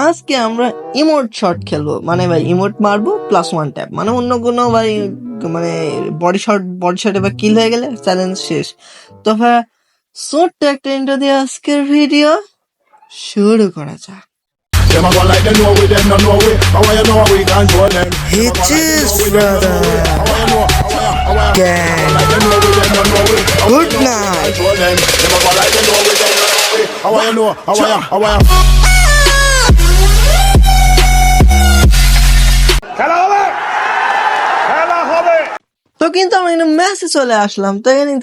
আজকে আমরা emote shot খেলবো, মানে ভাই ইমোট মারবো +1 ট্যাপ, মানে অন্য কোনো ভাই মানে বডি শট এবার কিল হয়ে গেলে চ্যালেঞ্জ শেষ। তো ভাই ছোট্ট একটা ইন্ট্রো দিয়ে আজকের ভিডিও শুরু করা যাক। Them a go like they know we, them no know we. How you know we control them? Hitches, brother. Gang. Like they know we, them no know we. Good night. Control them. Them a go like they know we, them no know we. How you know? How you? খেলা হবে, খেলা হবে। তো কিন্তু আমরা কিন্তু ম্যাচে চলে আসলাম। তো এখানে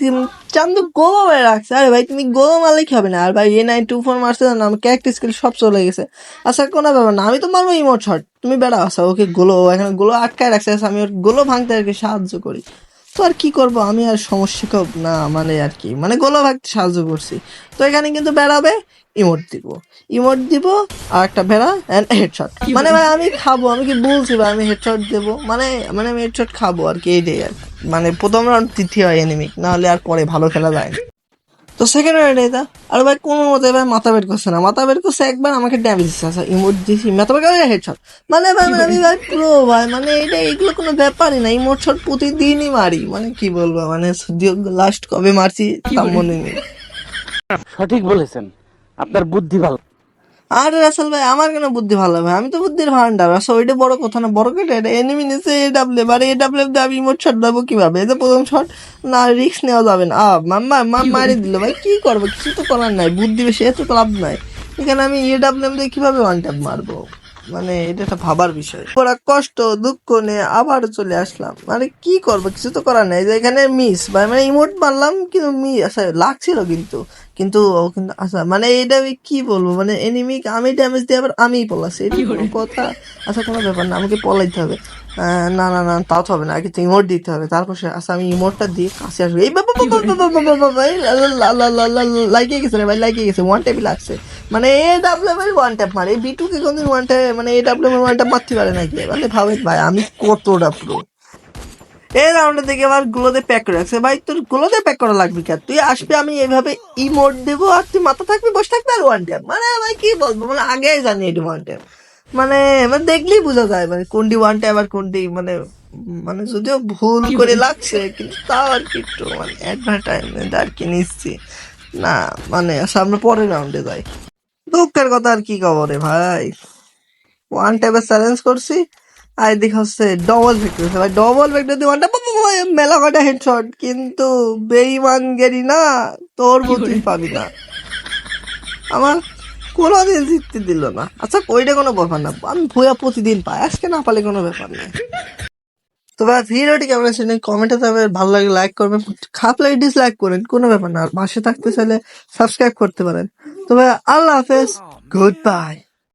চান্দু গোল হয়ে রাখছে। আরে ভাই তুমি গোল মারলেই হবে না। আর ভাই A924 মারছে না, আমার ক্যারেক্টার স্কিল সব চলে গেছে। আচ্ছা কোনো ব্যাপার না, আমি তো মারবো ইমোট শট, তুমি বেড়া আসা ওকে গোলো, এখানে গোলো আটকায় রাখছে। আমি ওর গোলো ভাঙতে আর কি সাহায্য করি। তো আর কি করবো, আমি আর সমস্যা খুব না, মানে আর কি মানে গোলো ভাঙতে সাহায্য করছি। তো এখানে কিন্তু বেড়াবে ইমোট দিব আর একটা ভেড়া এন্ড হেডশট। মানে ভাই আমি খাবো, আমি কি বলছি ভাই আমি হেডশট দেবো, মানে মানে আমি হেডশট খাবো আর কি, এইটাই আর কি। মানে প্রথম রাউন্ড তৃতীয় হয় এনিমিক, নাহলে আর পরে ভালো খেলা যায় না। তো সেকেন্ড রাউন্ড এটা আর ভাই কোনো মতে ভাই মাথা বের করছে না, মাথা বের করছে একবার আমাকে ড্যামেজ দিচ্ছে। আচ্ছা ইমোট দিছি, মাথা বের করে হেডশট। মানে ভাই আমি ভাই প্রো ভাই, মানে এটা এগুলো কোনো ব্যাপারই না, ইমোট শট প্রতিদিনই মারি। মানে কি বলবো, মানে লাস্ট কবে মারছি তা মনে নেই। সঠিক বলেছেন, আপনার বুদ্ধি ভালো। আরে রাসেল ভাই আমার কেন বুদ্ধি ভালো ভাই, আমি তো বুদ্ধির ভান্ডার। আসলে ওইটা বড় কথা না, বড় কথা এটা এনিমি নিচে AW, আর AW দিয়ে আমি ইমোট শট দেবো কিভাবে? এই যে প্রথম শট না, রিস্ক নেওয়া যাবে না। মারি দিল ভাই, কি করবো, কিছু তো করার নাই, বুদ্ধি বেশি এত তো লাভ নাই। এখানে আমি AW দিয়ে কিভাবে ওয়ান ট্যাপ মারবো, মানে এটা একটা ভাবার বিষয়। ওরা কষ্ট দুঃখ নিয়ে আবার চলে আসলাম, মানে কি করবো, কিছু তো করার নাই। যে এখানে মিস ভাই, মানে ইমোট মারলাম কিন্তু আচ্ছা লাগছিল কিন্তু কিন্তু আচ্ছা মানে এটা আমি কি বলবো, মানে এনিমি আমি ড্যামেজ দিয়ে আবার আমিই পলাচ্ছি, এটা কোনো কথা? আচ্ছা কোনো ব্যাপার না, আমাকে পলাইতে হবে। না না না তাও তো হবে না, আগে তো ইমোট দিতে হবে, তারপর আচ্ছা আমি ইমোটটা দিয়ে কাছে আসবো। এই লাগিয়ে গেছে রে ভাই, লাগিয়ে গেছে, ওয়ান ট্যাপই লাগছে। মানে AW ওয়ান ট্যাপ মারে, B2 কে কোনদিন ওয়ান ট্যাপ, মানে AW ওয়ান ট্যাপ মারতে পারে নাকি? মানে ভাবে ভাই আমি কতটা প্রো। এই রাউন্ডে দেখে আবার গুলোতে প্যাক করে রাখছে। ভাই তোর গুলোতে প্যাক করা লাগবে কেন? তুই আসবি, আমি এইভাবে ইমোট দেবো আর তুই মাথা থাকবি বসে থাকবি আর ওয়ান ট্যাপ। মানে ভাই কি বলবো, মানে আগেই জানি এটি ওয়ান ট্যাপ। মানে মানে দেখলেই বোঝা যায় মানে কোনটি ওয়ান ট্যাপ আর কোনটি মানে মানে যদিও ভুল করে লাগছে, কিন্তু তাও আর কি একটু মানে অ্যাডভার্টাইজমেন্ট আর কি নিচ্ছি না। মানে সামনে পরের রাউন্ডে যাই। দুঃখের কথা আর কি খবরে ভাই, ওয়ান ট্যাপের চ্যালেঞ্জ করছি আর এদিকে হচ্ছে ডবল ভেক্টর। ভাই ডবল ভেক্টর দিয়ে ওয়ানটা মেলা কটা হেডশট, কিন্তু বেইমান গেরি না, তোর তুই পাবি না, আমার কোনোদিন জিততে দিল না। আচ্ছা ওইটা কোনো ব্যাপার না, আমি ভুয়া প্রতিদিন পাই, আজকে না পালে কোনো ব্যাপার নেই। তো ভাই ভিডিওটি কেমন আছে কমেন্টে যাবে, ভালো লাগে লাইক করবেন, খারাপ লাগে ডিসলাইক করেন, কোনো ব্যাপার না। আর পাশে থাকতে চাইলে সাবস্ক্রাইব করতে পারেন। তো ভাই আল্লাহ হাফেজ, গুড বাই।